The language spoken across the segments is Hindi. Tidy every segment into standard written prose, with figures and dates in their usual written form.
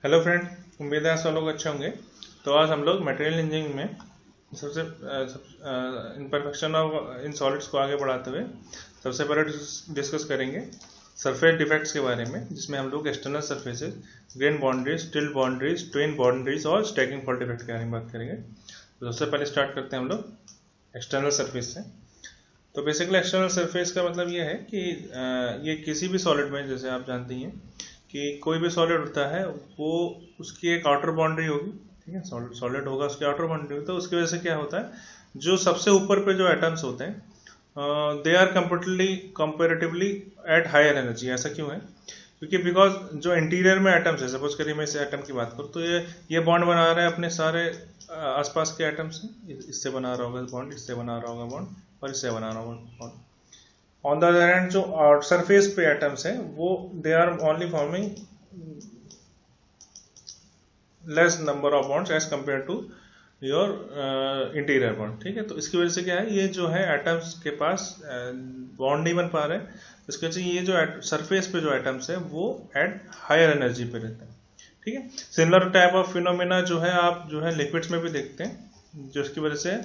हेलो फ्रेंड, उम्मीद है सब लोग अच्छे होंगे। तो आज हम लोग मटेरियल इंजीनियरिंग में सबसे इम्परफेक्शन ऑफ इन सॉलिड्स को आगे बढ़ाते हुए सबसे पहले डिस्कस करेंगे सरफेस डिफेक्ट्स के बारे में, जिसमें हम लोग external surfaces, grain boundaries, tilt boundaries, Twain boundaries और स्टैकिंग फॉल्ट डिफेक्ट के बारे में बात करेंगे। तो सबसे पहले स्टार्ट करते हैं हम लोग एक्सटर्नल सरफेस से। तो बेसिकली एक्सटर्नल सरफेस का मतलब ये है कि ये किसी भी सॉलिड में, जैसे आप जानती हैं कि कोई भी सॉलिड होता है वो उसकी एक आउटर बाउंड्री होगी, ठीक है। सॉलिड होगा, उसकी आउटर बाउंड्री होगी, तो उसकी वजह से क्या होता है, जो सबसे ऊपर पे जो एटम्स होते हैं they are comparatively at higher energy. ऐसा क्यों है? क्योंकि बिकॉज जो इंटीरियर में एटम्स है, सपोज करिए मैं इस एटम की बात करूँ, तो ये बॉन्ड बना रहा है अपने सारे आसपास के एटम से। इससे बना रहा होगा बॉन्ड, इससे बना रहा होगा बॉन्ड, और इससे बना रहा होगा bond. On the other hand जो सरफेस पे एटम्स हैं वो they are only forming less number of bonds as compare to your interior bond, ठीक है। तो इसकी वजह से क्या है, ये जो है एटम्स के पास बॉन्ड नहीं बन पा रहे हैं। इसकी वजह से ये जो सरफेस पे जो एटम्स है वो एट हायर एनर्जी पे रहते हैं, ठीक है। सिमिलर टाइप ऑफ फिनोमेना जो है आप जो है लिक्विड्स में भी देखते हैं, जिसकी वजह से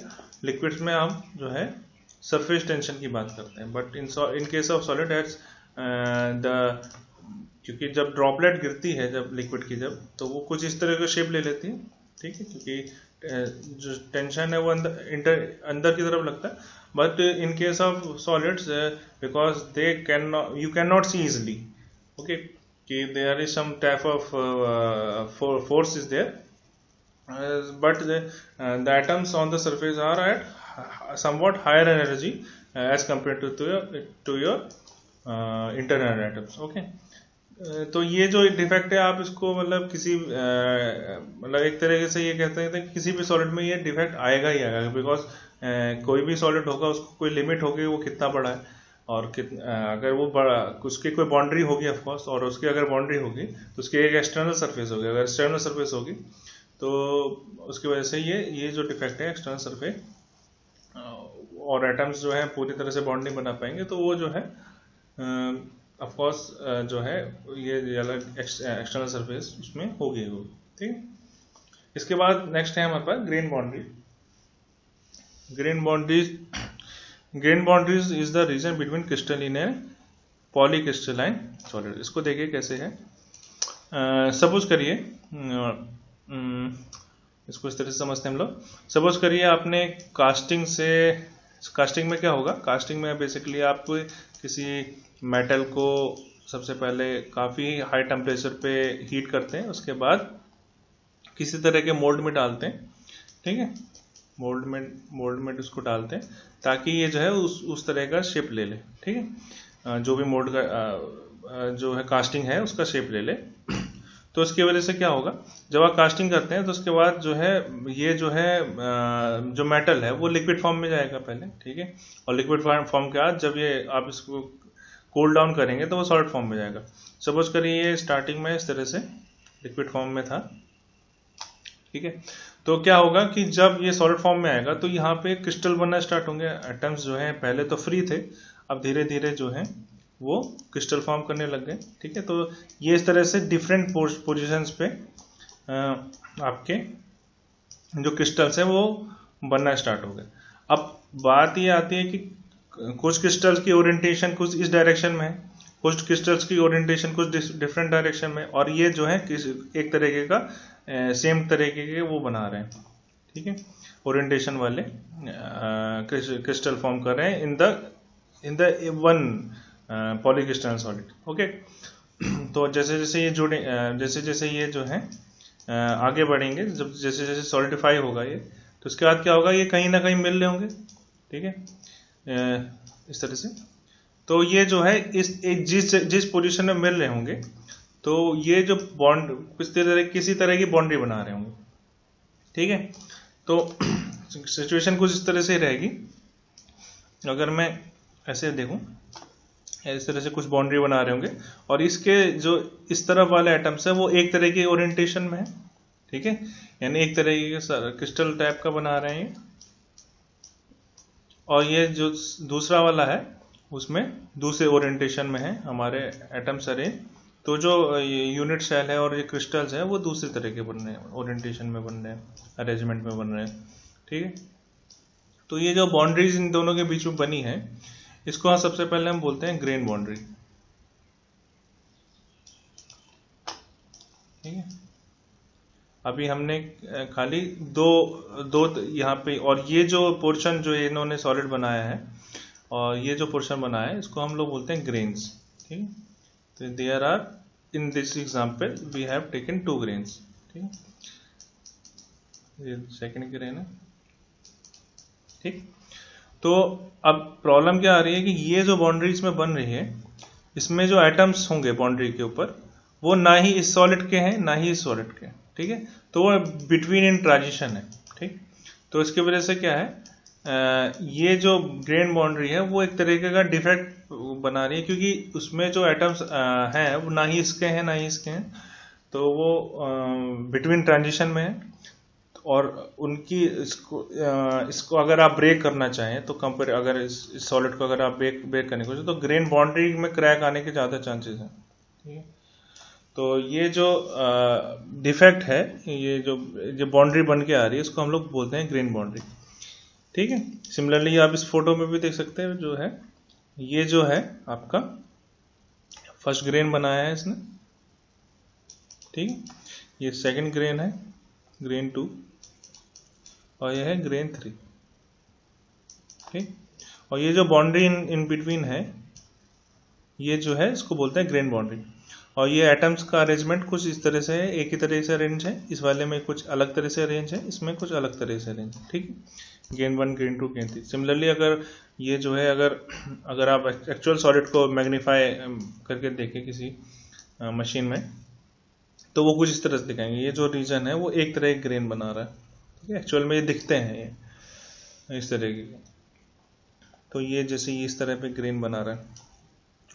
लिक्विड्स में हम जो है सरफेस टेंशन की बात करते हैं। But in case of solid it's the क्योंकि जब ड्रॉपलेट गिरती है जब लिक्विड की, जब तो वो कुछ इस तरह का शेप ले लेती है, ठीक है, क्योंकि जो टेंशन है वो अंदर की तरफ लगता है। But in case of solids because they can you can not see easily, okay, कि there is some type of force is there, but the atoms on the surface are at somewhat higher energy as compared to your internal atoms, okay। तो ये जो डिफेक्ट है आप इसको मतलब किसी मतलब एक तरीके से ये कहते हैं कि किसी भी सॉलिड में ये डिफेक्ट आएगा ही आएगा, बिकॉज कोई भी सॉलिड होगा उसको कोई लिमिट होगी वो कितना बड़ा है, और अगर वो बड़ा उसकी कोई बाउंड्री होगी ऑफकोर्स, और उसकी अगर बाउंड्री होगी तो उसकी एक एक्सटर्नल सरफेस होगी। अगर एक्सटर्नल सरफेस होगी तो उसकी वजह से ये जो डिफेक्ट है एक्सटर्नल सरफेस, और एटम्स जो है पूरी तरह से बॉन्ड नहीं बना पाएंगे, तो वो जो है ऑफ कोर्स जो है ये अलग एक्सटर्नल सरफेस उसमें होगी, ठीक। इसके बाद नेक्स्ट है हमारे पास grain boundary. Grain boundaries is the region between crystalline and polycrystalline solid. इसको देखिए कैसे है। सपोज करिए इसको इस तरह से समझते हैं हम लोग। सपोज करिए आपने कास्टिंग में क्या होगा, कास्टिंग में बेसिकली आप किसी मेटल को सबसे पहले काफ़ी हाई टेम्परेचर पे हीट करते हैं, उसके बाद किसी तरह के मोल्ड में डालते हैं, ठीक है। मोल्ड में उसको डालते हैं ताकि ये जो है उस तरह का शेप ले ले, ठीक है। जो भी मोल्ड का जो है कास्टिंग है उसका शेप ले ले। तो उसकी वजह से क्या होगा, जब आप कास्टिंग करते हैं तो उसके बाद जो है ये जो है जो मेटल है वो लिक्विड फॉर्म में जाएगा पहले, ठीक है। और लिक्विड फॉर्म के बाद जब ये आप इसको कूल डाउन करेंगे तो वो सॉलिड फॉर्म में जाएगा। सपोज करिए ये स्टार्टिंग में इस तरह से लिक्विड फॉर्म में था, ठीक है। तो क्या होगा कि जब ये सॉलिड फॉर्म में आएगा तो यहाँ पे क्रिस्टल बनना स्टार्ट होंगे। एटम्स जो हैं पहले तो फ्री थे, अब धीरे धीरे जो है वो क्रिस्टल फॉर्म करने लग गए, ठीक है। तो ये इस तरह से डिफरेंट पोजीशंस पे आपके जो क्रिस्टल्स है वो बनना स्टार्ट हो गए। अब बात ये आती है कि कुछ क्रिस्टल्स की ओरिएंटेशन कुछ इस डायरेक्शन में है, कुछ क्रिस्टल्स की ओरिएंटेशन कुछ डिफरेंट डायरेक्शन में, और ये जो है एक तरीके का सेम तरीके के वो बना रहे हैं, ठीक है, ओरिएंटेशन वाले क्रिस्टल फॉर्म कर रहे हैं in the one polycrystal solid, okay. तो जैसे जैसे ये जुड़े जैसे जैसे ये जो है आगे बढ़ेंगे, जब जैसे जैसे सॉलिडिफाई होगा ये, तो उसके बाद क्या होगा, ये कहीं ना कहीं मिल रहे होंगे, ठीक है, इस तरह से। तो ये जो है जिस पोजीशन में मिल रहे होंगे तो ये जो बॉन्ड किसी तरह की बाउंड्री बना रहे होंगे, ठीक है। तो सिचुएशन कुछ इस तरह से रहेगी। अगर मैं ऐसे देखूं, इस तरह से कुछ बाउंड्री बना रहे होंगे, और इसके जो इस तरफ वाले एटम्स है वो एक तरह के ओरिएंटेशन में है, ठीक है, यानी एक तरह के क्रिस्टल टाइप का बना रहे हैं। और ये जो दूसरा वाला है उसमें दूसरे ओरिएंटेशन में है हमारे एटम्स अरेंज, तो जो यूनिट सेल है और ये क्रिस्टल्स हैं वो दूसरे तरह के बन रहे हैं, ओरिएंटेशन में बन रहे हैं, अरेंजमेंट में बन रहे हैं, ठीक है। तो ये जो बाउंड्रीज इन दोनों के बीच में बनी है, इसको सबसे पहले हम बोलते हैं ग्रेन बाउंड्री, ठीक है। अभी हमने खाली दो यहाँ पे, और ये जो पोर्शन जो इन्होंने सॉलिड बनाया है और ये जो पोर्शन बनाया है इसको हम लोग बोलते हैं ग्रेन्स, ठीक है। तो there are in this example we have taken 2 grains, ठीक है। ये सेकंड ग्रेन है, ठीक। तो अब प्रॉब्लम क्या आ रही है कि ये जो बाउंड्रीज में बन रही है, इसमें जो एटम्स होंगे बाउंड्री के ऊपर वो ना ही इस सॉलिड के हैं ना ही इस सॉलिड के, ठीक है। तो वो बिटवीन इन ट्रांजिशन है, ठीक। तो इसकी वजह से क्या है, ये जो ग्रेन बाउंड्री है वो एक तरीके का डिफेक्ट बना रही है, क्योंकि उसमें जो एटम्स हैं वो ना ही इसके हैं ना ही इसके हैं, तो वो बिटवीन ट्रांजिशन में है। और उनकी इसको अगर आप ब्रेक करना चाहें तो कंपेयर, अगर इस सॉलिड को अगर आप ब्रेक करने को तो ग्रेन बाउंड्री में क्रैक आने के ज़्यादा चांसेस हैं, ठीक है। तो ये जो डिफेक्ट है, ये जो बाउंड्री बन के आ रही है, इसको हम लोग बोलते हैं ग्रेन बाउंड्री, ठीक है। सिमिलरली आप इस फोटो में भी देख सकते हैं, जो है ये जो है आपका फर्स्ट ग्रेन बनाया है इसने, ठीक है। ये सेकंड ग्रेन है, ग्रेन 2, और ये है ग्रेन 3, ठीक। और ये जो बाउंड्री इन बिटवीन है, ये जो है इसको बोलते हैं ग्रेन बाउंड्री। और ये एटम्स का अरेंजमेंट कुछ इस तरह से है, एक ही तरह से अरेंज है, इस वाले में कुछ अलग तरह से अरेंज है, इसमें कुछ अलग तरह से अरेंज है, ठीक है। Grain 1, grain 2, grain 3। सिमिलरली अगर ये जो है, अगर आप एक्चुअल सॉलिड को मैग्नीफाई करके देखें किसी मशीन में, तो वो कुछ इस तरह से दिखाएंगे। ये जो रीजन है वो एक तरह के ग्रेन बना रहा है, ठीक है। एक्चुअल में ये दिखते हैं ये इस तरह के, तो ये जैसे ये इस तरह पे ग्रेन बना रहा है।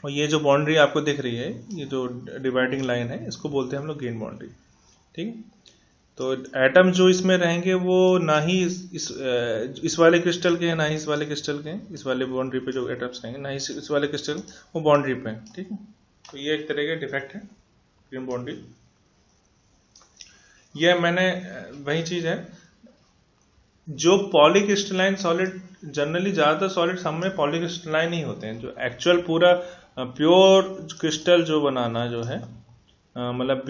और ये जो बाउंड्री आपको दिख रही है, ये जो डिवाइडिंग लाइन है, इसको बोलते हैं हम लोग ग्रेन बाउंड्री, ठीक है। तो एटम जो इसमें रहेंगे वो ना ही इस वाले क्रिस्टल के हैं ना ही इस वाले क्रिस्टल के हैं, इस वाले बाउंड्री पे जो एटम्स रहेंगे ना ही इस वाले क्रिस्टल वो बाउंड्री पे हैं, ठीक है। तो ये एक तरह का डिफेक्ट है ग्रेन बाउंड्री। ये मैंने वही चीज है, जो पॉलीक्रिस्टलाइन सॉलिड, जनरली ज्यादातर सॉलिड सब में पॉलीक्रिस्टलाइन ही होते हैं। जो एक्चुअल पूरा प्योर क्रिस्टल जो बनाना जो है, मतलब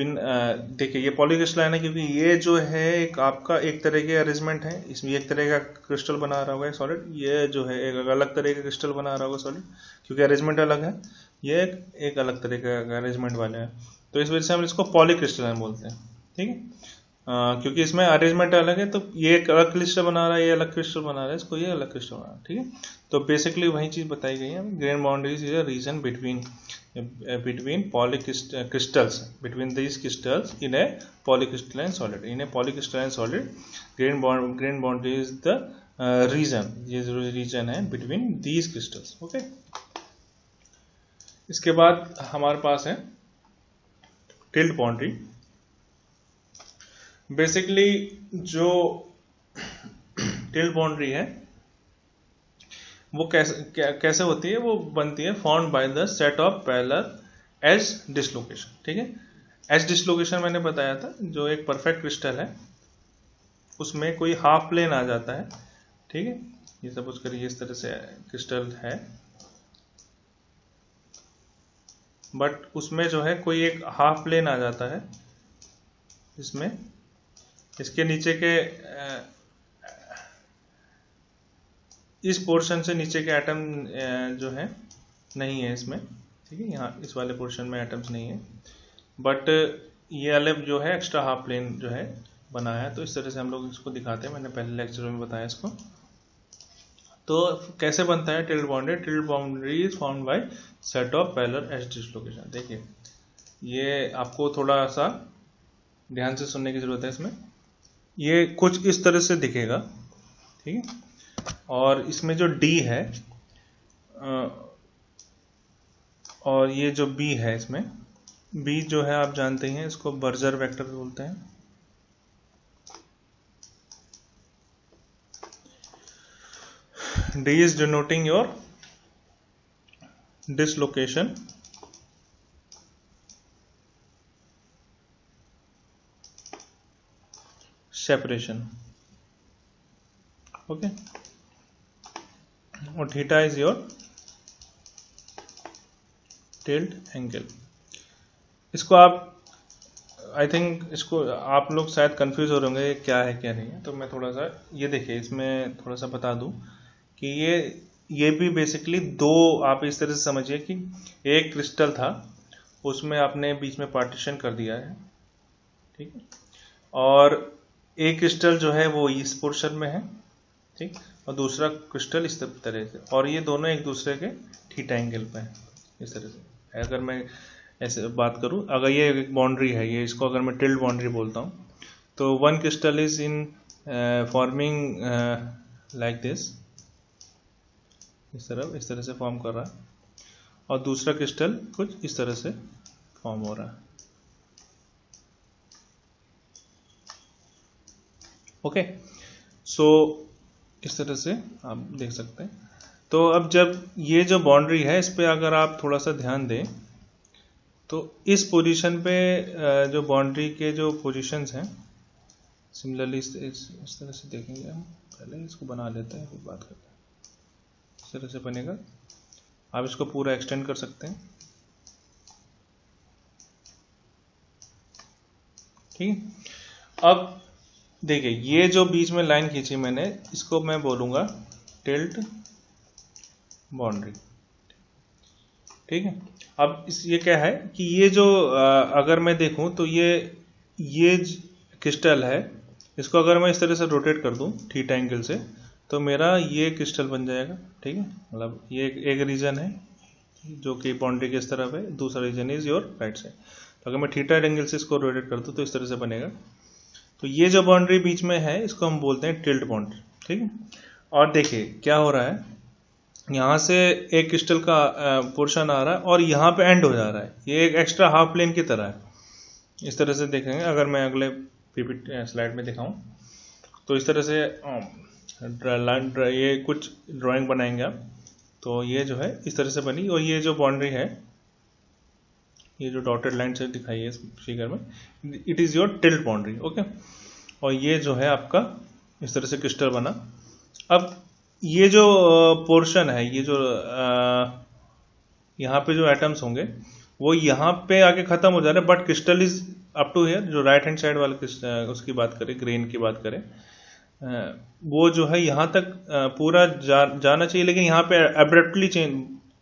देखिए ये पॉलीक्रिस्टलाइन है, क्योंकि ये जो है एक आपका एक तरह के अरेंजमेंट है, इसमें एक तरह का क्रिस्टल बना रहा होगा सॉलिड, ये जो है एक अलग तरह का क्रिस्टल बना रहा होगा सॉलिड, क्योंकि अरेंजमेंट अलग है, ये एक अलग तरह का अरेंजमेंट वाले हैं। तो इस वजह से हम इसको पॉलीक्रिस्टलाइन बोलते हैं, ठीक है। क्योंकि इसमें अरेंजमेंट अलग है, तो ये एक अलग क्रिस्टल बना रहा है, ये अलग क्रिस्टल बना रहा है, इसको ये अलग क्रिस्टल बना रहा है, ठीक है। तो बेसिकली वही चीज बताई गई है, grain boundaries is a region between crystals, between these crystals in a polycrystalline solid, in a polycrystalline solid grain boundary is the region, ये जो रीजन है बिटवीन these crystals, ओके। इसके बाद हमारे पास है टिल्ट बाउंड्री। बेसिकली जो टिल्ट बाउंड्री है वो कैसे होती है, वो बनती है formed by the set of parallel edge dislocation, ठीक है। एज डिसलोकेशन मैंने बताया था, जो एक परफेक्ट क्रिस्टल है उसमें कोई हाफ प्लेन आ जाता है, ठीक है। ये सपोज करिए इस तरह से क्रिस्टल है, बट उसमें जो है कोई एक हाफ प्लेन आ जाता है, जिसमें इसके नीचे के इस पोर्शन से नीचे के एटम जो है नहीं है इसमें, ठीक है। यहाँ इस वाले पोर्शन में एटम्स नहीं है, बट ये अलग जो है एक्स्ट्रा हाफ प्लेन जो है बनाया है। तो इस तरह से हम लोग इसको दिखाते हैं, मैंने पहले लेक्चर में बताया इसको। तो कैसे बनता है tilt boundary? Tilt boundary is formed by set of parallel edge dislocation. देखिए ये आपको थोड़ा सा ध्यान से सुनने की जरूरत है इसमें। ये कुछ इस तरह से दिखेगा, ठीक है। और इसमें जो D है और ये जो B है, इसमें B जो है आप जानते हैं इसको बर्जर वेक्टर बोलते हैं। D is denoting your dislocation separation, okay, और theta is your tilt angle. इसको आप आई थिंक इसको आप लोग शायद कंफ्यूज हो रहे होंगे क्या है क्या नहीं है, तो मैं थोड़ा सा ये देखिए इसमें थोड़ा सा बता दूं कि ये भी बेसिकली दो, आप इस तरह से समझिए कि एक क्रिस्टल था, उसमें आपने बीच में पार्टीशन कर दिया है, ठीक है, और एक क्रिस्टल जो है वो इस पोर्शन में है, ठीक, और दूसरा क्रिस्टल इस तरह से, और ये दोनों एक दूसरे के थीटा एंगल पे है इस तरह से। अगर मैं ऐसे बात करूं, अगर ये एक बाउंड्री है, ये इसको अगर मैं टिल्ट बाउंड्री बोलता हूं, तो one crystal is in forming like this, इस तरह से फॉर्म कर रहा है, और दूसरा क्रिस्टल कुछ इस तरह से फॉर्म हो रहा है, ओके। सो इस तरह से आप देख सकते हैं। तो अब जब ये जो बाउंड्री है इस पे अगर आप थोड़ा सा ध्यान दें तो इस पोजीशन पे जो बाउंड्री के जो पोजीशंस हैं, सिमिलरली इस तरह से देखेंगे हम, पहले इसको बना लेते हैं फिर बात करते हैं। इस तरह से बनेगा, आप इसको पूरा एक्सटेंड कर सकते हैं, ठीक। अब देखिए ये जो बीच में लाइन खींची मैंने, इसको मैं बोलूंगा टिल्ट बाउंड्री, ठीक है। अब ये क्या है कि ये जो अगर मैं देखूं तो ये क्रिस्टल है, इसको अगर मैं इस तरह से रोटेट कर दूं थीटा एंगल से, तो मेरा ये क्रिस्टल बन जाएगा, ठीक है। मतलब ये एक रीजन है जो कि बाउंड्री के इस तरफ है, दूसरा region is your right side. तो अगर मैं थीटा एंगल से इसको रोटेट कर दूं तो इस तरह से बनेगा। तो ये जो बाउंड्री बीच में है इसको हम बोलते हैं टिल्ट बाउंड्री, ठीक है। और देखिए क्या हो रहा है, यहाँ से एक क्रिस्टल का पोर्शन आ रहा है और यहाँ पे एंड हो जा रहा है, ये एक एक्स्ट्रा हाफ प्लेन की तरह है। इस तरह से देखेंगे, अगर मैं अगले पीपीटी स्लाइड में दिखाऊं तो इस तरह से ये कुछ ड्राइंग बनाएंगे आप, तो ये जो है इस तरह से बनी, और ये जो बाउंड्री है, ये जो डॉटेड लाइन से दिखाई है इस फिगर में, it is your tilt boundary, okay. और ये जो है आपका इस तरह से क्रिस्टल बना। अब ये जो पोर्शन है, ये जो यहाँ पे जो एटम्स होंगे वो यहाँ पे आके खत्म हो जा रहे हैं, but crystal is up to here. जो राइट हैंड साइड वाले उसकी बात करें, ग्रेन की बात करें, वो जो है यहाँ तक पूरा जाना चाहिए, लेकिन यहाँ पे एब्रप्टली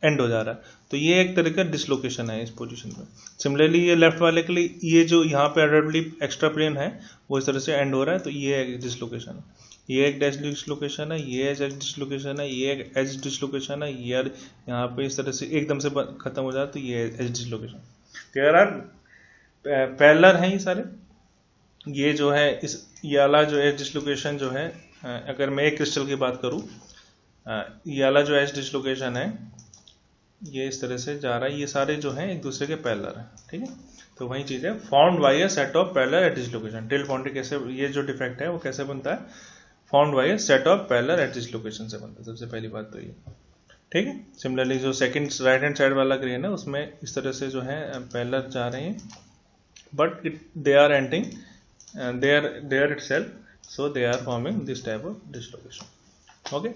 एंड हो जा रहा है। तो ये एक तरह का डिसलोकेशन है इस पोजीशन पे। सिमिलरली ये लेफ्ट वाले के लिए ये जो यहाँ पे एब्रप्टली एक्स्ट्रा प्लेन है वो इस तरह से एंड हो रहा है, तो ये एक डिसलोकेशन है, ये एक डैश डिसलोकेशन है, ये एज डिसलोकेशन है, ये एक एज डिसलोकेशन है, ये यहाँ पे इस तरह से एकदम से खत्म हो जाए तो ये edge dislocation. There are parallel हैं ये सारे। ये जो है इस ये वाला जो एज डिसलोकेशन जो है, अगर मैं एक क्रिस्टल की बात करूँ, ये वाला जो एज डिसलोकेशन है ये इस तरह से जा रहा है, ये सारे जो हैं एक दूसरे के पैरेलल हैं, ठीक है। तो वही चीज है, found by a set of parallel edge dislocation. Tilt boundary कैसे, ये जो डिफेक्ट है वो कैसे बनता है, found by a set of parallel edge dislocation से बनता है। सबसे पहली बात तो ये, ठीक है। सिमिलरली जो सेकंड राइट हैंड साइड वाला ग्रेन है उसमें इस तरह से जो है पैरेलल जा रहे हैं, but they are ending there itself, so they are forming this type of dislocation, okay.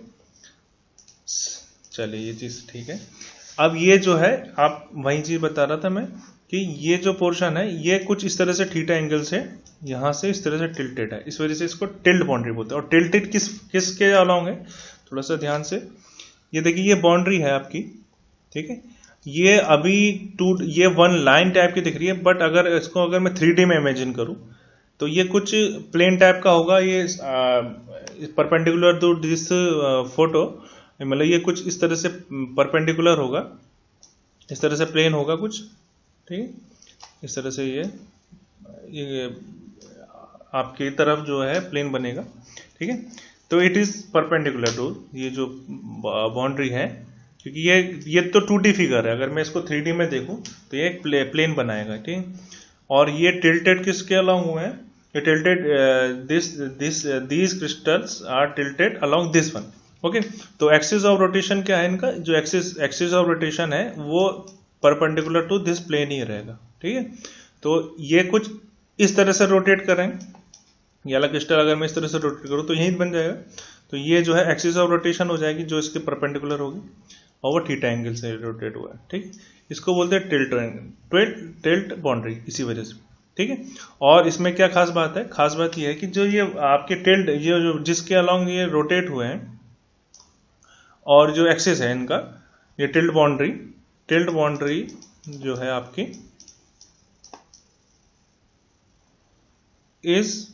चलिए ये चीज ठीक है। अब ये जो है, आप वही चीज बता रहा था मैं कि ये जो पोर्शन है ये कुछ इस तरह से थीटा एंगल से यहाँ से इस तरह से टिल्टेड है, इस वजह से इसको टिल्ट बाउंड्री बोलते हैं। और टिल्टेड किसके अलोंग है, थोड़ा सा ध्यान से ये देखिए, ये बाउंड्री है आपकी, ठीक है। ये अभी ये वन लाइन टाइप की दिख रही है, बट अगर इसको अगर मैं 3D में इमेजिन करूं तो ये कुछ प्लेन टाइप का होगा, ये परपेंडिकुलर टू दिस फोटो, मतलब ये कुछ इस तरह से परपेंडिकुलर होगा, इस तरह से प्लेन होगा कुछ, ठीक है। इस तरह से ये आपकी तरफ जो है प्लेन बनेगा, ठीक है। तो इट इज परपेंडिकुलर टू ये जो बाउंड्री है, क्योंकि ये तो 2D फिगर है, अगर मैं इसको 3D में देखूं तो ये एक प्लेन बनाएगा, ठीक। और ये टिल्टेड किसके अलोंग हुए हैं, ये tilted these crystals are tilted along this one, okay. तो एक्सिस ऑफ रोटेशन क्या है इनका, जो एक्सिस ऑफ रोटेशन है वो परपेंडिकुलर टू दिस प्लेन ही रहेगा, ठीक है। तो ये कुछ इस तरह से रोटेट करें, ये वाला क्रिस्टल अगर मैं इस तरह से रोटेट करूँ तो यहीं बन जाएगा। तो ये जो है एक्सिस ऑफ रोटेशन हो जाएगी जो इसके परपेंडिकुलर होगी और वो थीटा एंगल से रोटेट हुआ है। ठीक, इसको बोलते हैं टिल्ट बाउंड्री, इसी वजह से। ठीक है, और इसमें क्या खास बात है, खास बात ये है कि जो ये आपके टिल्ट, ये जो जिसके अलोंग ये रोटेट हुए हैं और जो एक्सिस है इनका, ये टिल्ट बाउंड्री जो है आपकी इज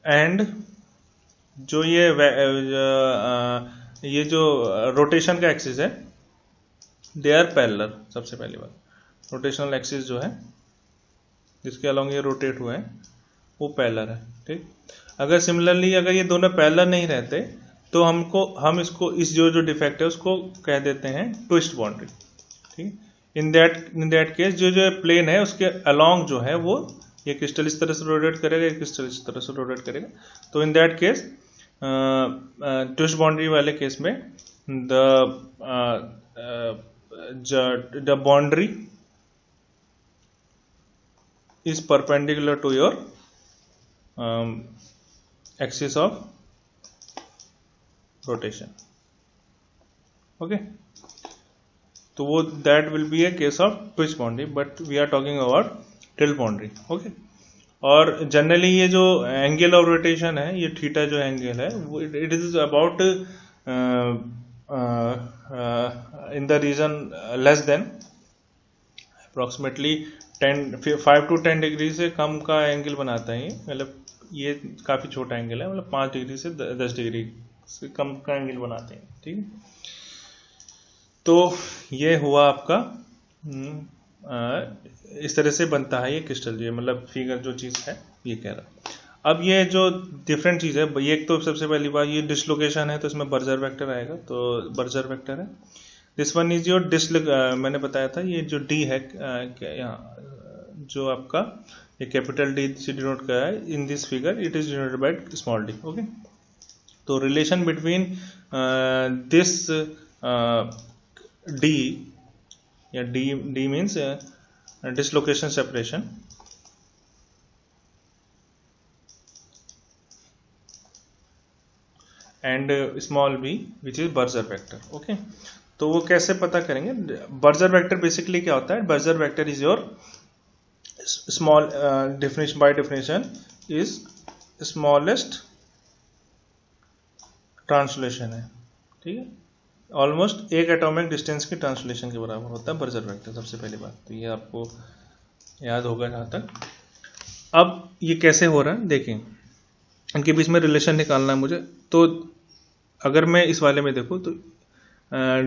एंड जो ये जो रोटेशन का एक्सिस है दे आर पैरेलल। सबसे पहली बात, रोटेशनल एक्सिस जो है जिसके अलोंग ये रोटेट हुए हैं वो पैरेलल है। ठीक, अगर सिमिलरली अगर ये दोनों पैरेलल नहीं रहते तो हम इसको इस जो डिफेक्ट है उसको कह देते हैं ट्विस्ट बाउंड्री। ठीक, इन दैट केस जो प्लेन है उसके अलोंग जो है वो ये क्रिस्टल इस तरह से रोटेट करेगा, ये क्रिस्टल इस तरह से रोटेट करेगा। तो in that case twist boundary वाले केस में the boundary is perpendicular to your axis of rotation. Okay, तो वो that will be a case of twist boundary, but we are talking about tilt boundary. Okay, और जनरली ये जो एंगल ऑफ रोटेशन है, ये थीटा जो एंगल है वो it is about in the region less than approximately 5 to 10 degree से कम का एंगल बनाता है। मतलब ये काफ़ी छोटा एंगल है, मतलब 5 डिग्री से 10 डिग्री से कम का एंगल बनाते हैं। ठीक है, तो ये हुआ आपका इस तरह से बनता है ये क्रिस्टल। ये मतलब फिगर जो चीज़ है ये कह रहा। अब ये जो डिफरेंट चीज़ है, ये एक तो सबसे पहली बात ये डिसलोकेशन है, तो इसमें बर्जर वेक्टर आएगा। तो बर्जर वेक्टर है, दिस वन इज योर मैंने बताया था ये जो डी है यहाँ जो आपका ये कैपिटल डी से डिनोट करा है in this figure, it is denoted by small D. Okay, तो रिलेशन बिटवीन दिस डी या D means dislocation separation and small B which is Burgers vector. Okay, तो वो कैसे पता करेंगे? बर्जर वेक्टर बेसिकली क्या होता है? Berger vector is your small definition by definition is smallest translation है। ठीक है, ऑलमोस्ट एक एटॉमिक डिस्टेंस की ट्रांसलेशन के बराबर होता है बर्जर वेक्टर। सबसे पहली बात तो ये आपको याद होगा जहाँ तक। अब ये कैसे हो रहा है देखें, इनके बीच में रिलेशन निकालना है मुझे। तो अगर मैं इस वाले में देखूँ तो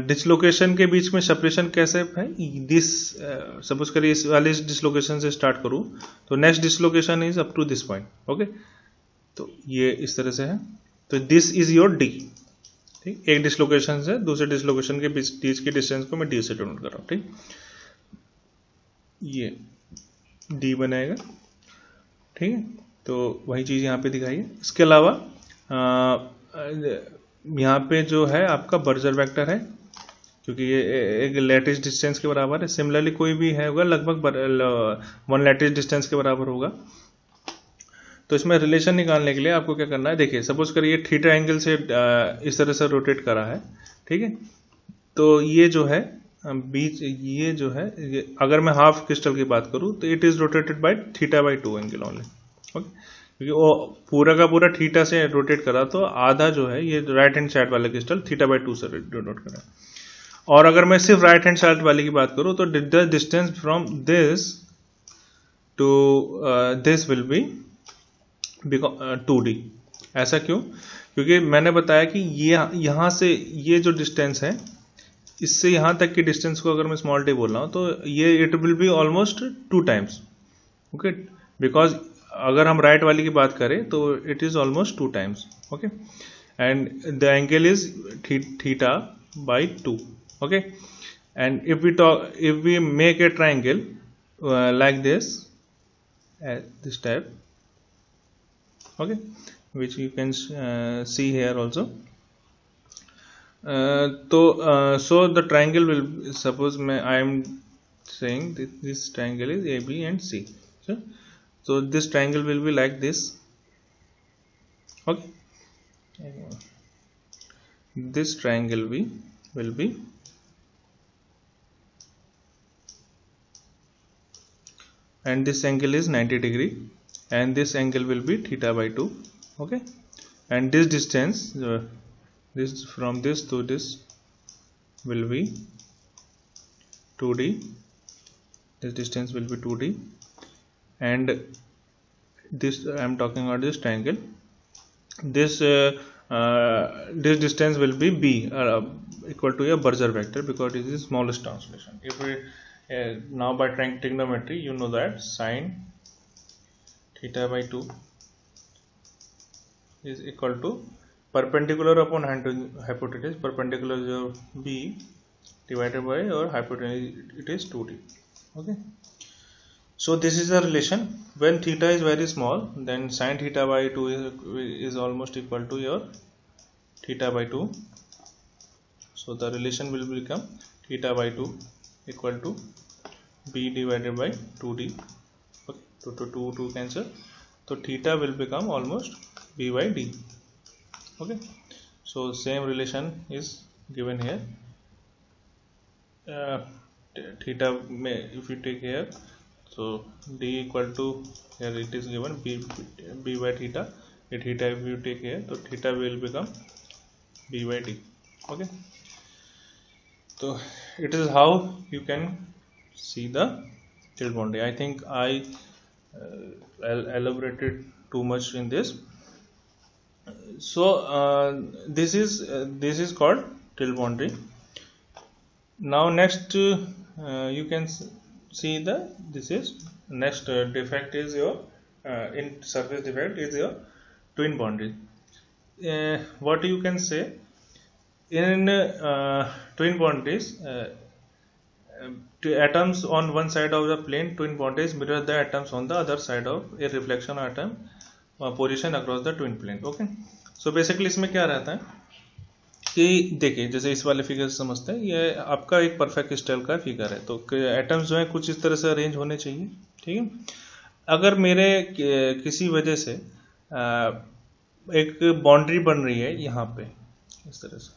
डिसलोकेशन के बीच में सेपरेशन कैसे है? दिस सपोज करिए इस वाले डिसलोकेशन से स्टार्ट करूं तो next dislocation is up to this point. Okay, तो ये इस तरह से है। तो दिस इज योर डी। ठीक, एक डिसलोकेशन से दूसरे डिसलोकेशन के बीच की डिस्टेंस को मैं डी से डिनोट कर रहा हूं। ठीक, ये डी बनाएगा। ठीक है, तो वही चीज यहाँ पे दिखाई है। इसके अलावा यहाँ पे जो है आपका बर्जर वेक्टर है, क्योंकि ये एक लैटिस डिस्टेंस के बराबर है। सिमिलरली कोई भी है होगा लगभग 1 लैटिस डिस्टेंस के बराबर होगा। तो इसमें रिलेशन निकालने के लिए आपको क्या करना है, देखिए सपोज करिए थीटा एंगल से इस तरह से रोटेट करा है। ठीक है, तो ये जो है बीच ये जो है अगर मैं हाफ क्रिस्टल की बात करूँ तो it is rotated by theta by 2 angle only. Okay, क्योंकि वो पूरा का पूरा थीटा से रोटेट करा तो आधा जो है ये राइट हैंड साइड वाला क्रिस्टल थीटा बाय 2 से रोटेट करा। और अगर मैं सिर्फ राइट हैंड साइड वाले की बात करूं तो the distance from this to this will be 2d। ऐसा क्यों? क्योंकि मैंने बताया कि ये यहाँ से ये जो डिस्टेंस है इससे यहाँ तक की डिस्टेंस को अगर मैं स्मॉल डी बोल रहा हूँ तो ये it will be almost 2 times. Okay, because अगर हम राइट वाली की बात करें तो it is almost 2 times. Okay, and the angle is theta by 2। Okay, and if we make a triangle like this type, okay, which you can see here also. So the triangle will, suppose I am saying that this triangle is AB and C. So this triangle will be like this. Okay, this triangle will be and this angle is 90 degree and this angle will be theta by 2. Okay, and this distance this from this to this will be 2d. This distance will be 2d, and this I am talking about this triangle. This distance will be b, equal to a Berger vector, because it is the smallest translation. If we now by trigonometry, you know that sine theta by 2 is equal to perpendicular upon hypotenuse. Perpendicular is your b divided by your hypotenuse, it is 2d. Okay, so this is the relation. When theta is very small, then sine theta by 2 is almost equal to your theta by 2. So the relation will become theta by 2 equal to b divided by 2d. Okay, 2 cancel, so theta will become almost b by d. Okay, so same relation is given here. Theta may, if you take here, so d equal to, here it is given b by theta. Theta if you take here, so theta will become b by d. Okay, so it is how you can see the tilt boundary. I think I elaborated too much in this. So this is called tilt boundary. Now next you can see this is next defect is your in surface defect is your twin boundary. What you can say in twin boundaries, atoms on one side of the plane twin boundaries mirror the atoms on the other side of a reflection atom position across the twin plane. Okay, so basically इसमें क्या रहता है कि देखिए, जैसे इस वाले फिगर से समझते हैं, ये आपका एक परफेक्ट क्रिस्टल का फिगर है, तो एटम्स जो है कुछ इस तरह से अरेंज होने चाहिए. ठीक है, अगर मेरे किसी वजह से एक बाउंड्री बन रही है यहाँ पे इस तरह से,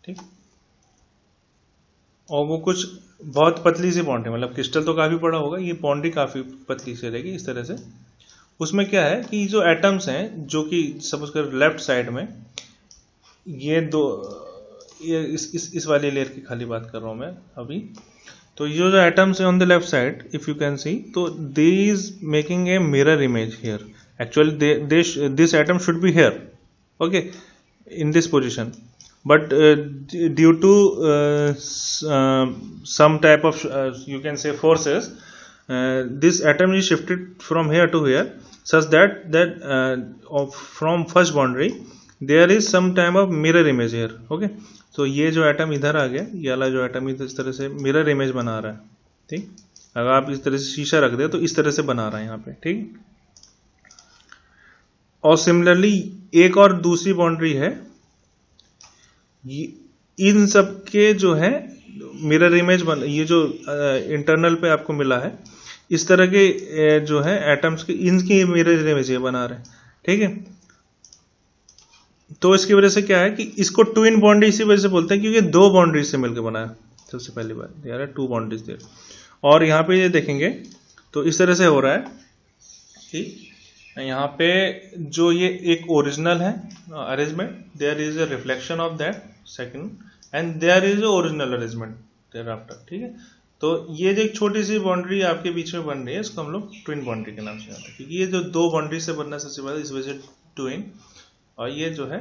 ठीक, और वो कुछ बहुत पतली सी बाउंड्री, मतलब क्रिस्टल तो काफ़ी बड़ा होगा, ये बाउंड्री काफ़ी पतली सी रहेगी इस तरह से. उसमें क्या है कि जो एटम्स हैं, जो कि सपोज कर लेफ्ट साइड में ये दो, ये इस वाली लेयर की खाली बात कर रहा हूँ मैं अभी. तो ये जो एटम्स है on the left side, if you can see, तो they is making a mirror image here. Actually this atom should be here, okay, in this position, but due to some type of you can say forces, this atom is shifted from here to here, such that from first boundary there is some type of mirror image here. Okay, so ये जो एटम इधर आ गया, ये वाला जो एटम इस तरह से मिरर इमेज बना रहा है. ठीक, अगर आप इस तरह से शीशा रख दे तो इस तरह से बना रहा है यहाँ पे. ठीक, और सिमिलरली एक और दूसरी बाउंड्री है, इन सब के जो है मिरर इमेज बन, ये जो इंटरनल पे आपको मिला है, इस तरह के जो है एटम्स के, इनकी मिरर इमेज ये बना रहे हैं. ठीक है, तो इसकी वजह से क्या है कि इसको ट्विन बाउंड्री इसी वजह से बोलते हैं क्योंकि दो बाउंड्री से मिलकर बना है. सबसे पहली बात यार, टू बाउंड्रीज देयर. और यहाँ पे ये देखेंगे तो इस तरह से हो रहा है. ठीक, यहाँ पे जो ये एक ओरिजिनल है arrangement, there is a reflection of that second, and there is a original arrangement thereafter. ठीक है, तो ये जो एक छोटी सी बाउंड्री आपके बीच में बन रही है, इसको हम लोग ट्विन बाउंड्री के नाम से जानते हैं, क्योंकि ये जो दो बाउंड्री से बनना सबसे पहले, इस वजह से ट्विन, और ये जो है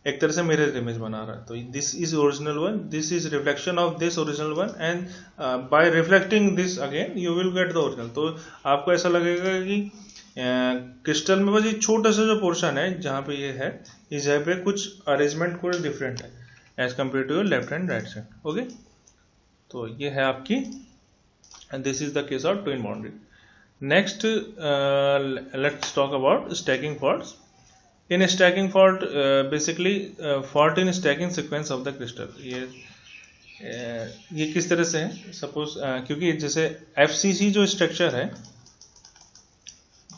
एक तरह से मिरर इमेज बना रहा है. तो this is original one, this is reflection of this original one, and by reflecting this again you will get the original. तो आपको ऐसा लगेगा कि क्रिस्टल में बस ये छोटा सा जो पोर्शन है जहाँ पे ये है, इस जगह पे कुछ अरेंजमेंट कुछ डिफरेंट है as compare to your left hand right side. Okay, तो ये है आपकी, and this is the case of twin boundary. Next let's talk about stacking faults. In stacking fault, basically fault in stacking sequence of the crystal. ये किस तरह से है, सपोज क्योंकि जैसे FCC जो स्ट्रक्चर है,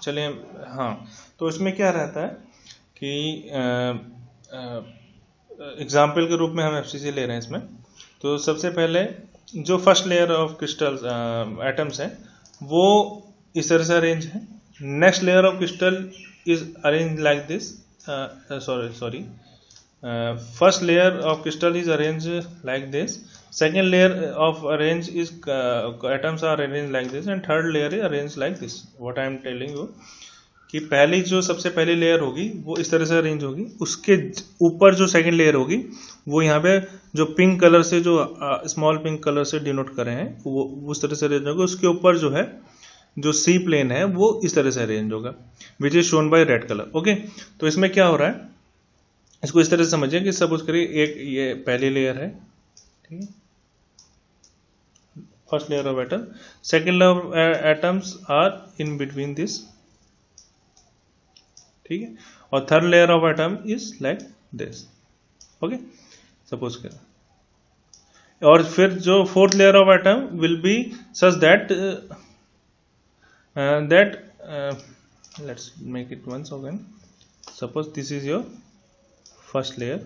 चलिए, हाँ, तो इसमें क्या रहता है कि एग्जाम्पल के रूप में हम FCC ले रहे हैं इसमें। तो सबसे पहले जो first layer of crystal atoms है वो इस तरह से अरेंज है। Next layer of crystal is arrange like this, sorry, first layer of crystal is arranged like this, second layer of arrange is atoms are arranged like this, and third layer is arranged like this. What I am telling you कि पहली जो सबसे पहली लेयर होगी वो इस तरह से अरेंज होगी, उसके ऊपर जो सेकंड लेयर होगी वो यहाँ पे जो पिंक कलर से, जो स्मॉल पिंक कलर से डिनोट कर रहे हैं, वो उस तरह से अरेंज होगा। उसके ऊपर जो है जो सी प्लेन है वो इस तरह से अरेंज होगा, which is shown by red colour. Okay, तो इसमें क्या हो रहा है, इसको इस तरह से समझिए कि सपोज करिए एक ये पहली लेयर है, ठीक है, first layer of atom, second layer of atoms are in between this, ठीक है, और third layer of atom is like this. Okay, suppose करें, और फिर जो fourth layer of atom will be such that let's make it once again. Suppose this is your first layer,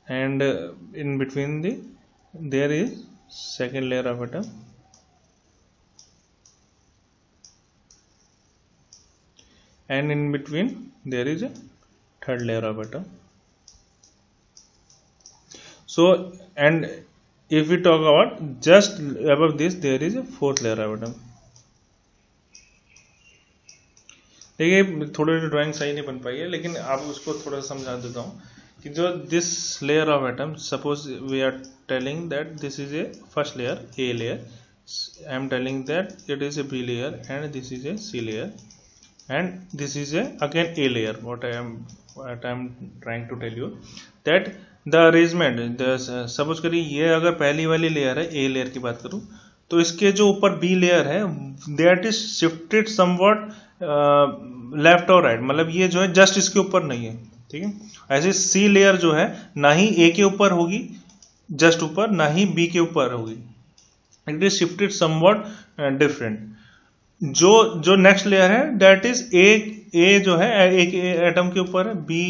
and in between there is second layer of atom, and in between there is a third layer of atom. So, and if we talk about just above this there is a fourth layer of atom. देखिए थोड़ी ड्राइंग सही नहीं बन पाई है, लेकिन आप उसको थोड़ा सा समझा देता हूँ कि जो this layer of atom, suppose we are telling that this is a first layer, A layer, I am telling that it is a B layer, and this is a C layer, and this is a again A layer. What I am trying to tell you that the arrangement, suppose करिए ये अगर पहली वाली लेयर है, ए लेयर की बात करूँ, तो इसके जो ऊपर बी लेयर है that is shifted somewhat left और राइट, मतलब ये जो है जस्ट इसके ऊपर नहीं है, ठीक है। ऐसे सी लेयर जो है ना ही ए के ऊपर होगी जस्ट ऊपर, ना ही बी के ऊपर होगी, it is shifted somewhat different. जो नेक्स्ट लेयर है दैट इज ए जो है एक एटम के ऊपर है, बी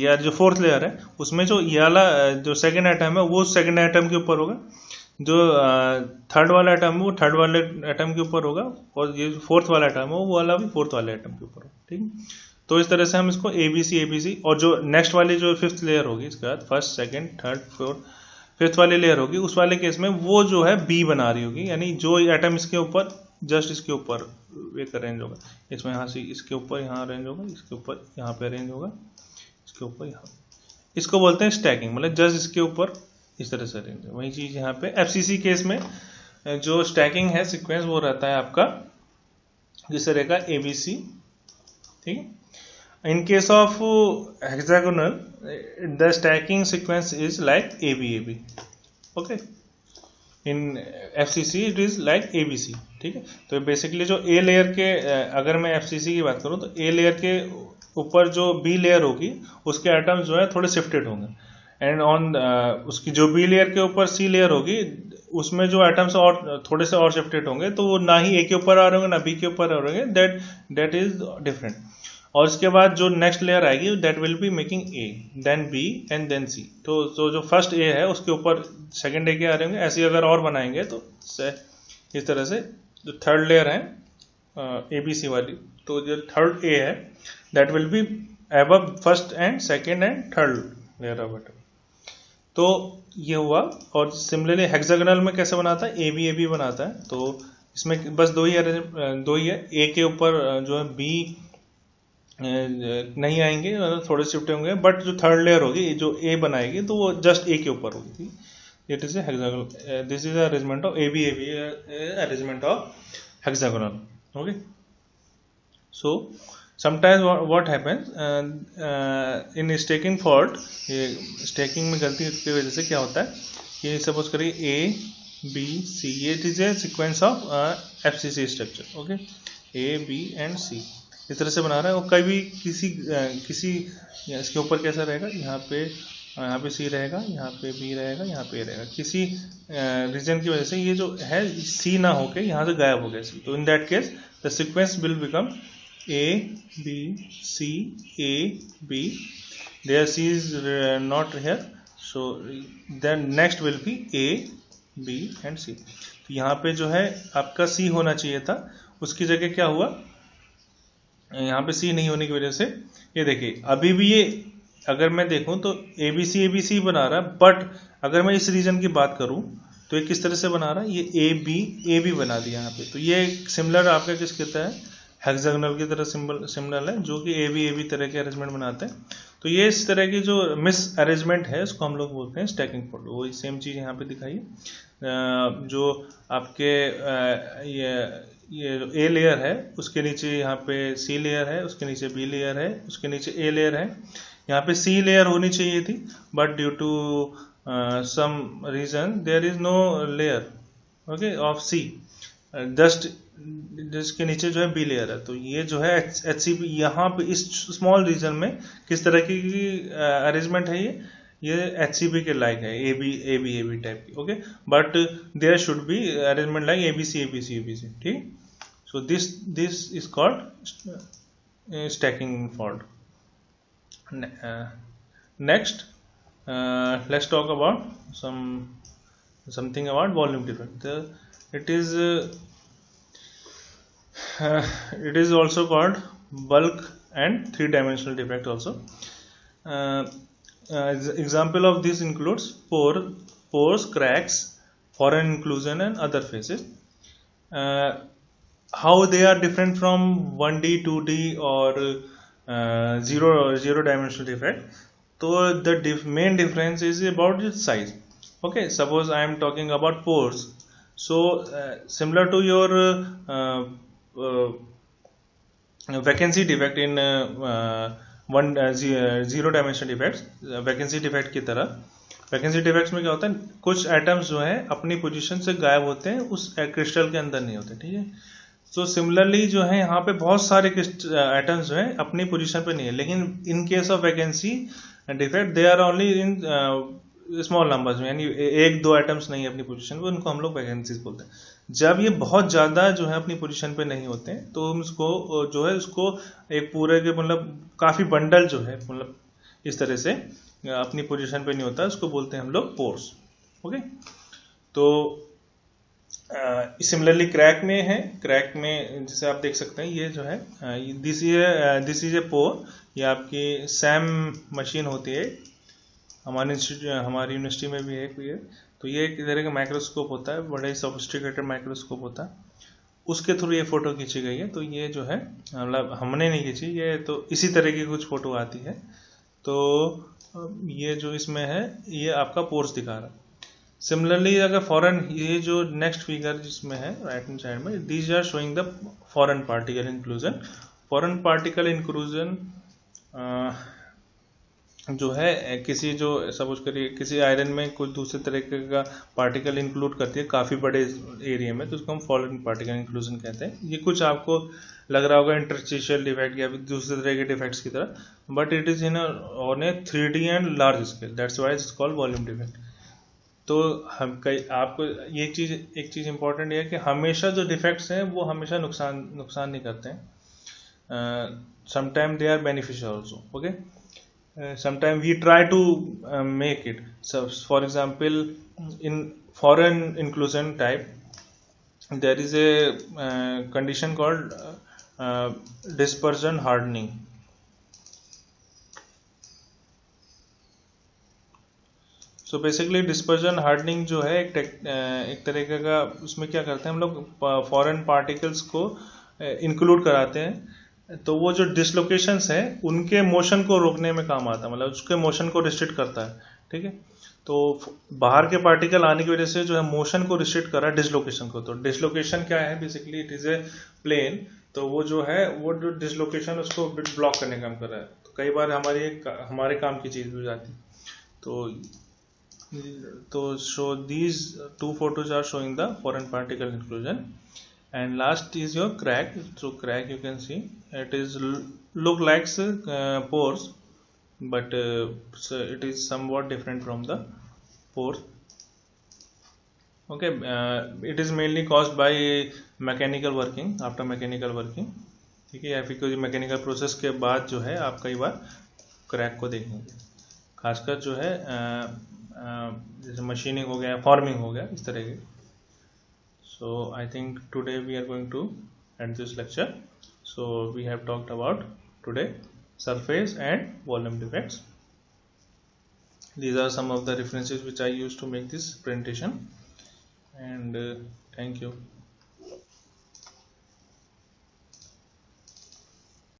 या जो फोर्थ लेयर है उसमें जो ये वाला जो सेकेंड एटम है वो सेकेंड एटम के ऊपर होगा, जो थर्ड वाला एटम है वो थर्ड वाले एटम के ऊपर होगा, और ये जो फोर्थ वाला एटम है वो वाला भी फोर्थ वाले एटम के ऊपर होगा, ठीक है। तो इस तरह से हम इसको ABC, और जो नेक्स्ट वाली जो फिफ्थ लेयर होगी इसके बाद first second third fourth fifth वाली लेयर होगी, उस वाले केस में वो जो है बी बना रही होगी, यानी जो एटम इसके ऊपर जस्ट इसके ऊपर एक अरेंज होगा, इसमें यहाँ से इसके ऊपर यहाँ अरेंज होगा, इसके ऊपर यहाँ पे अरेंज होगा, इसके ऊपर यहाँ, इसको बोलते हैं स्टैकिंग, मतलब जस्ट इसके ऊपर इस तरह से अरेंज है। वही चीज यहाँ पे FCC केस में जो स्टैकिंग है सीक्वेंस वो रहता है आपका किस तरह का, ABC, ठीक है। इन case of hexagonal the stacking sequence is like ABAB, okay. In FCC it is like ABC, ठीक है। तो बेसिकली जो ए लेयर के, अगर मैं FCC की बात करूं तो ए लेयर के ऊपर जो बी लेयर होगी उसके एटम्स जो है थोड़े शिफ्टेड होंगे, एंड ऑन उसकी जो बी लेयर के ऊपर सी लेयर होगी उसमें जो एटम्स और थोड़े से और शिफ्टेड होंगे, तो वो ना ही ए के ऊपर आ रहे होंगे ना बी के ऊपर आ रहे होंगे, दैट इज डिफरेंट। और इसके बाद जो नेक्स्ट लेयर आएगी that will be making A, then B and then C. तो जो फर्स्ट ए है उसके ऊपर सेकंड ए के आ रहे होंगे, ऐसे अगर और बनाएंगे तो इस तरह से जो थर्ड लेयर है ABC वाली, तो जो थर्ड ए है that will be above first and second and third layer of atom. तो ये हुआ। और सिमिलरली हेक्सागोनल में कैसे बनाता है, ABAB बनाता है। तो इसमें बस दो ही है, ए के ऊपर जो है बी नहीं आएंगे, थोड़े शिफ्ट होंगे, बट जो थर्ड लेयर होगी जो ए बनाएगी तो वो जस्ट ए के ऊपर होगी। It is A hexagonal, this is arrangement of ABAB, arrangement of hexagonal, okay. So sometimes what happens in stacking fault, ये स्टैकिंग में गलती की वजह से क्या होता है कि सपोज करिए ABC, ये it is A sequence of FCC structure, okay, A, B and C इस तरह से बना रहा है। और कभी किसी इसके ऊपर कैसा रहेगा, यहाँ पे यहाँ पे सी रहेगा, यहाँ पे बी रहेगा, यहाँ पे रहेगा। किसी रीजन की वजह से ये जो है सी ना होके यहाँ से गायब हो गया सी, तो in that case the sequence will become A B C A B, there C is not here, so then next will be A B and C. तो यहाँ पे जो है आपका सी होना चाहिए था, उसकी जगह क्या हुआ, यहाँ पे सी नहीं होने की वजह से ये देखिए अभी भी ये अगर मैं देखूं तो ए बी सी बना रहा है, बट अगर मैं इस रीजन की बात करूं तो ये किस तरह से बना रहा है, ये ए बी बना दिया यहाँ पे। तो ये सिमिलर आपका किस कहता है, हेक्सागोनल की तरह सिमिलर है, जो कि ए बी तरह के अरेंजमेंट बनाते हैं। तो ये इस तरह की जो मिस अरेंजमेंट है उसको हम लोग बोलते हैं स्टैकिंग फॉल्ट। वही सेम चीज़ यहाँ पे दिखाई, जो आपके ये जो ए लेयर है उसके नीचे यहाँ पे सी लेयर है, उसके नीचे बी लेयर है, उसके नीचे ए लेयर है। यहाँ पे सी लेयर होनी चाहिए थी, but due to some reason there is no layer okay of C, just जिसके नीचे जो है बी लेयर है। तो ये जो है एच सी बी यहाँ पे इस स्मॉल रीजन में किस तरह की अरेंजमेंट है, ये एच सी बी के लाइक है, ए बी टाइप की। Okay, but there should be arrangement like A B C, ठीक। So this is called stacking fault. Next, let's talk about something about volume defect. It is also called bulk and three-dimensional defect also. Example of this includes pores, cracks, foreign inclusion, and other phases. How they are different from 1D, 2D, or zero dimensional defect? So the main difference is about its size. Okay, suppose I am talking about pores. So similar to your vacancy defect in zero dimensional defects, vacancy defect की तरह वैकेंसी डिफेक्ट्स में क्या होता है, कुछ एटम्स जो है अपनी पोजीशन से गायब होते हैं, उस क्रिस्टल के अंदर नहीं होते, ठीक है। तो सिमिलरली जो है यहाँ पे बहुत सारे एटम्स जो है अपनी पोजीशन पे नहीं है, लेकिन in case of vacancy defect they are only in small numbers में, यानी एक दो एटम्स नहीं है अपनी पोजीशन पे, उनको हम लोग वैकेंसीज बोलते हैं। जब ये बहुत ज्यादा जो है अपनी पोजीशन पे नहीं होते हैं तो हम इसको जो है उसको एक पूरे के मतलब काफी बंडल जो है मतलब इस तरह से अपनी पोजीशन पे नहीं होता, उसको बोलते हैं हम लोग पोर्स। ओके, तो सिमिलरली क्रैक में है, क्रैक में जैसे आप देख सकते हैं ये जो है दिस इज ए पोर, ये आपकी सैम मशीन होती है, हमारी यूनिवर्सिटी में भी है कोई है। तो ये एक तरह का माइक्रोस्कोप होता है, बड़ा ही सोफिस्टिकेटेड माइक्रोस्कोप होता है, उसके थ्रू ये फोटो खींची गई है। तो ये जो है मतलब हमने नहीं खींची, ये तो इसी तरह की कुछ फोटो आती है। तो ये जो इसमें है ये आपका पोर्स दिखा रहा है। सिमिलरली अगर फॉरेन, ये जो नेक्स्ट फिगर जिसमें है राइट हैंड साइड में, these are showing the foreign particle inclusion. Foreign particle inclusion जो है किसी जो सपोज करिए किसी आयरन में कुछ दूसरे तरीके का पार्टिकल इंक्लूड करती है काफ़ी बड़े एरिया में, तो उसको हम फॉरेन पार्टिकल इंक्लूजन कहते हैं। ये कुछ आपको लग रहा होगा इंटरस्टिशियल डिफेक्ट या दूसरे तरह के डिफेक्ट्स की तरह, but it is in on A 3D and large scale, that's why it's called volume defect. तो हम आपको ये एक चीज़ इंपॉर्टेंट है कि हमेशा जो डिफेक्ट्स हैं वो हमेशा नुकसान नहीं करते हैं, sometime they are beneficial also. Okay, sometimes we try to make it. So for example, in foreign inclusion type there is a condition called dispersion hardening. So basically dispersion hardening जो है एक तरीके का, उसमें क्या करते हैं हम लोग फॉरेन पार्टिकल्स को इंक्लूड कराते हैं, तो वो जो डिसलोकेशंस है उनके मोशन को रोकने में काम आता है, मतलब उसके मोशन को रिस्ट्रिक्ट करता है, ठीक है। तो बाहर के पार्टिकल आने की वजह से जो है मोशन को रिस्ट्रिक्ट कर रहा है डिसलोकेशन को। तो डिसलोकेशन क्या है, basically it is a plane, तो वो जो है वो जो डिसलोकेशन उसको ब्लॉक करने का काम कर रहा है। तो कई बार हमारे काम की चीज हो जाती है। तो so these two photos are showing the foreign particle inclusion. And last is your crack. So crack you can see it is look like pores, but so it is somewhat different from the pores. Okay, it is mainly caused by mechanical working, after mechanical working, ठीक है, या फिर कोई मैकेनिकल प्रोसेस के बाद जो है आप कई बार क्रैक को देखेंगे, खासकर जो है जैसे मशीनिंग हो गया, फॉर्मिंग हो गया, इस तरह के. So I think today we are going to end this lecture. So we have talked about today surface and volume defects. These are some of the references which I used to make this presentation, and thank you.